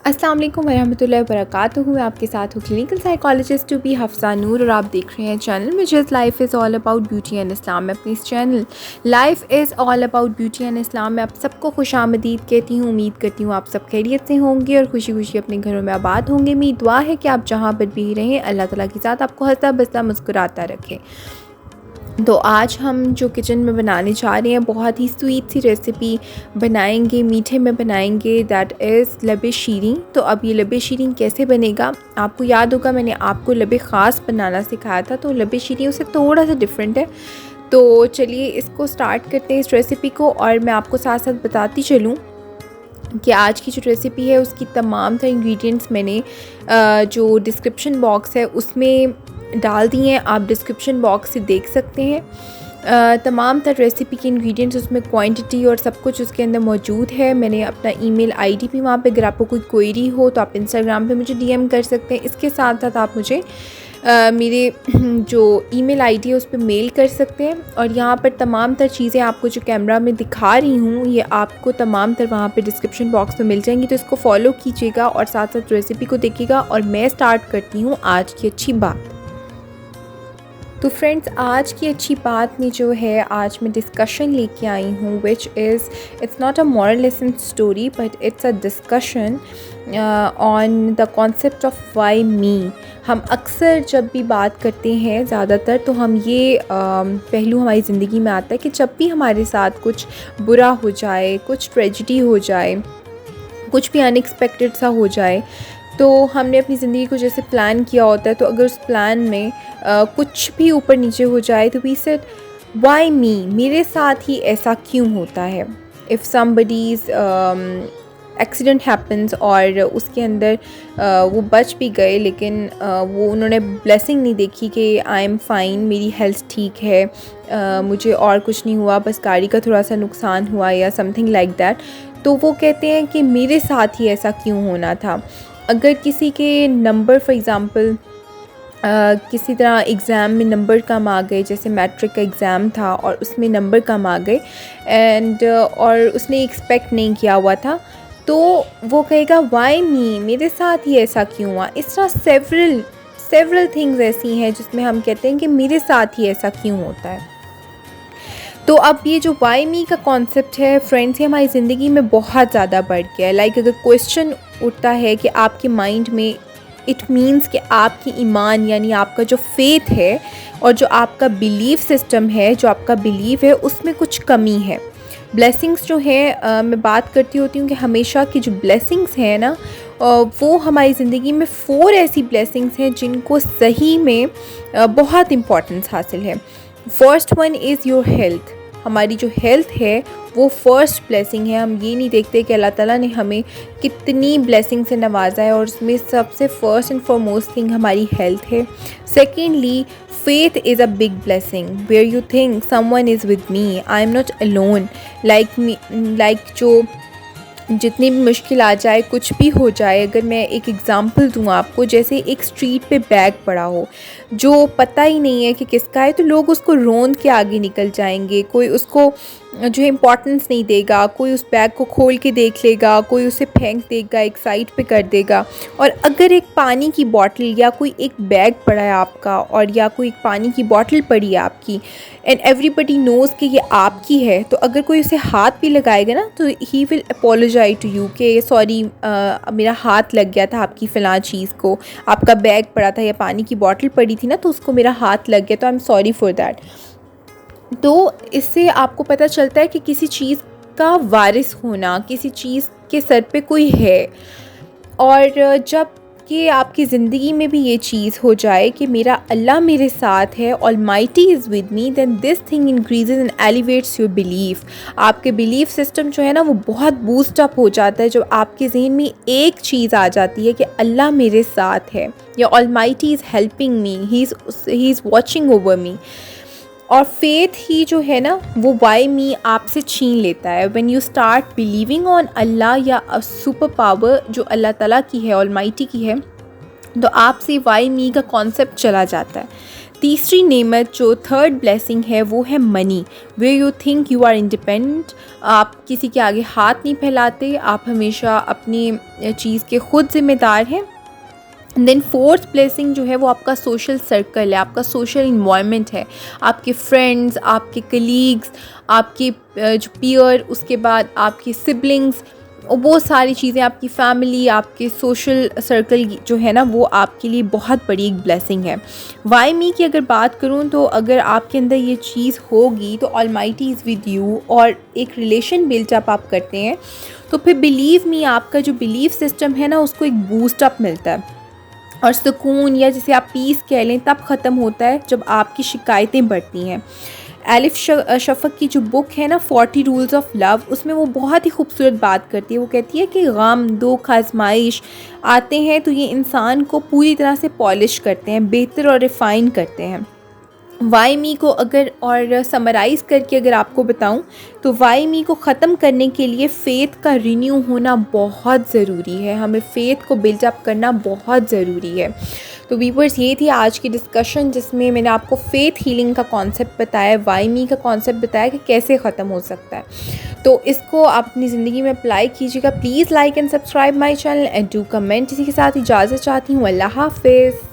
अस्सलाम वालेकुम वरहमतुल्लाहि वबरकातुहू। मैं आपके साथ हूँ clinical psychologist to be Hafsa Noor और आप देख रहे हैं चैनल में just life is all about beauty and Islam. मैं अपनी इस channel life is all about beauty and Islam में आप सबको खुशामदीद कहती हूँ। उम्मीद करती हूँ आप सब खैरियत से होंगे और खुशी खुशी अपने घरों में आबाद होंगे। मेरी दुआ है कि आप जहाँ पर भी रहें अल्लाह ताला के साथ आपको हंसता बसता मुस्कुराता रखे। तो आज हम जो किचन में बनाने जा रहे हैं बहुत ही स्वीट सी रेसिपी बनाएंगे, मीठे में बनाएंगे, दैट इज़ लबे शीरीं। तो अब ये लबे शीरीं कैसे बनेगा, आपको याद होगा मैंने आपको लबे ख़ास बनाना सिखाया था, तो लबे शीरीं उससे थोड़ा सा डिफरेंट है। तो चलिए इसको स्टार्ट करते हैं इस रेसिपी को। और मैं आपको साथ साथ बताती चलूँ कि आज की जो रेसिपी है उसकी तमाम तरह इंग्रेडिएंट्स मैंने जो डिस्क्रिप्शन बॉक्स है उसमें डाल दिए हैं, आप डिस्क्रिप्शन बॉक्स से देख सकते हैं। तमाम तर रेसिपी के इंग्रेडिएंट्स उसमें क्वांटिटी और सब कुछ उसके अंदर मौजूद है। मैंने अपना ईमेल आईडी भी वहाँ पे, अगर आपको कोई क्वेरी हो तो आप इंस्टाग्राम पे मुझे डीएम कर सकते हैं। इसके साथ साथ आप मुझे मेरे जो ईमेल आईडी है उस पर मेल कर सकते हैं। और यहाँ पर तमाम तर चीज़ें आपको जो कैमरा में दिखा रही हूँ ये आपको तमाम तर वहाँ पे डिस्क्रिप्शन बॉक्स में मिल जाएंगी। तो इसको फॉलो कीजिएगा और साथ साथ रेसिपी को देखिएगा। और मैं स्टार्ट करती हूँ आज की अच्छी बात। तो फ्रेंड्स, आज की अच्छी बात में जो है आज मैं डिस्कशन लेके आई हूँ which is it's not a moral lesson story but it's a discussion on the concept of why me. हम अक्सर जब भी बात करते हैं ज़्यादातर तो हम ये पहलू हमारी ज़िंदगी में आता है कि जब भी हमारे साथ कुछ बुरा हो जाए, कुछ ट्रेजिडी हो जाए, कुछ भी अनएक्सपेक्टेड सा हो जाए, तो हमने अपनी ज़िंदगी को जैसे प्लान किया होता है, तो अगर उस प्लान में कुछ भी ऊपर नीचे हो जाए तो वी सेड वाई मी, मेरे साथ ही ऐसा क्यों होता है। इफ़ समबडीज़ एक्सीडेंट हैपन्स और उसके अंदर वो बच भी गए लेकिन वो उन्होंने ब्लेसिंग नहीं देखी कि आई एम फ़ाइन, मेरी हेल्थ ठीक है, मुझे और कुछ नहीं हुआ, बस गाड़ी का थोड़ा सा नुकसान हुआ या समथिंग लाइक दैट, तो वो कहते हैं कि मेरे साथ ही ऐसा क्यों होना था। अगर किसी के नंबर फॉर एग्ज़ाम्पल किसी तरह एग्ज़ाम में नंबर कम आ गए, जैसे मैट्रिक का एग्ज़ाम था और उसमें नंबर कम आ गए एंड और उसने एक्सपेक्ट नहीं किया हुआ था, तो वो कहेगा वाई मी, मेरे साथ ही ऐसा क्यों हुआ। इस तरह सेवरल थिंग्स ऐसी हैं जिसमें हम कहते हैं कि मेरे साथ ही ऐसा क्यों होता है। तो अब ये जो वाई मी का कॉन्सेप्ट है फ्रेंड्स, ये हमारी ज़िंदगी में बहुत ज़्यादा बढ़ गया है। लाइक अगर क्वेश्चन उठता है कि आपके माइंड में, इट मीन्स कि आपकी ईमान यानी आपका जो फेथ है और जो आपका बिलीफ सिस्टम है, जो आपका बिलीव है, उसमें कुछ कमी है। ब्लेसिंग्स जो है मैं बात करती होती हूँ कि हमेशा की जो ब्लेसिंग्स हैं ना वो हमारी ज़िंदगी में 4 ऐसी ब्लेसिंग्स हैं जिनको सही में बहुत इम्पोर्टेंस हासिल है। First one is your health. हमारी जो हेल्थ है वो फर्स्ट ब्लेसिंग है। हम ये नहीं देखते कि अल्लाह ताला ने हमें कितनी ब्लेसिंग से नवाजा है और उसमें सबसे फर्स्ट एंड फॉरमोस्ट थिंग हमारी हेल्थ है। Secondly, faith is a big blessing where you think someone is with me, I am not alone, like me, like जो जितनी भी मुश्किल आ जाए, कुछ भी हो जाए, अगर मैं एक एग्ज़ाम्पल दूँ आपको, जैसे एक स्ट्रीट पे बैग पड़ा हो जो पता ही नहीं है कि किसका है, तो लोग उसको रोंद के आगे निकल जाएंगे, कोई उसको जो है इम्पॉर्टेंस नहीं देगा, कोई उस बैग को खोल के देख लेगा, कोई उसे फेंक देगा, एक साइड पे कर देगा। और अगर एक पानी की बॉटल या कोई एक बैग पड़ा है आपका और या कोई एक पानी की बॉटल पड़ी है आपकी एंड एवरीबडी नोज़ कि ये आपकी है, तो अगर कोई उसे हाथ भी लगाएगा ना तो he will apologise to you कि सॉरी मेरा हाथ लग गया था आपकी फ़लाँ चीज़ को, आपका बैग पड़ा था या पानी की बॉटल पड़ी थी ना तो उसको मेरा हाथ लग गया, तो I am sorry for that. तो इससे आपको पता चलता है कि किसी चीज़ का वारिस होना, किसी चीज़ के सर पे कोई है। और जब कि आपकी ज़िंदगी में भी ये चीज़ हो जाए कि मेरा अल्लाह मेरे साथ है, almighty is with me, then this thing increases and elevates your belief. आपके बिलीफ सिस्टम जो है ना वो बहुत बूस्ट अप हो जाता है जब आपके ज़हन में एक चीज़ आ जाती है कि अल्लाह मेरे साथ है या almighty is helping me, he is watching over me. और फेथ ही जो है ना वो वाई मी आपसे छीन लेता है। When you start believing on Allah या अ सुपर पावर जो अल्लाह ताला की है, ऑलमाइटी की है, तो आपसे वाई मी का कॉन्सेप्ट चला जाता है। तीसरी नेमत जो थर्ड ब्लेसिंग है वो है money. Way you think you are independent, आप किसी के आगे हाथ नहीं फैलाते, आप हमेशा अपनी चीज़ के ख़ुद ज़िम्मेदार हैं। देन फोर्थ ब्लेसिंग जो है वो आपका सोशल सर्कल है, आपका सोशल इन्वायरमेंट है, आपके फ्रेंड्स, आपके कलीग्स, आपके जो पीयर, उसके बाद आपके सिबलिंग्स और बहुत सारी चीज़ें, आपकी फैमिली, आपके सोशल सर्कल जो है ना वो आपके लिए बहुत बड़ी एक ब्लेसिंग है। वाई मी की अगर बात करूँ तो अगर आपके अंदर ये चीज़ होगी तो ऑलमाइटी इज़ विद यू और एक रिलेशन बिल्टअप आप करते हैं तो फिर बिलीव मी आपका जो बिलीफ सिस्टम है ना उसको एक बूस्टअप मिलता है और सुकून या जिसे आप पीस कह लें तब ख़त्म होता है जब आपकी शिकायतें बढ़ती हैं। एलिफ शफ़क़ की जो बुक है ना 40 रूल्स ऑफ लव, उसमें वो बहुत ही खूबसूरत बात करती है। वो कहती है कि गम, दुख, आजमाइश आते हैं तो ये इंसान को पूरी तरह से पॉलिश करते हैं, बेहतर और रिफ़ाइन करते हैं। वाई मी को अगर और समराइज़ करके अगर आपको बताऊं तो वाई मी को ख़त्म करने के लिए फ़ेथ का रिन्यू होना बहुत ज़रूरी है, हमें फ़ेथ को बिल्डअप करना बहुत ज़रूरी है। तो वीवर्स, ये थी आज की डिस्कशन जिसमें मैंने आपको फ़ेथ हीलिंग का कॉन्सेप्ट बताया, वाई मी का कॉन्सेप्ट बताया कि कैसे ख़त्म हो सकता है। तो इसको आप अपनी ज़िंदगी में अप्लाई कीजिएगा। Please like and subscribe my channel and do comment. इसी के साथ इजाज़त चाहती हूँ। अल्लाह हाफ़िज़।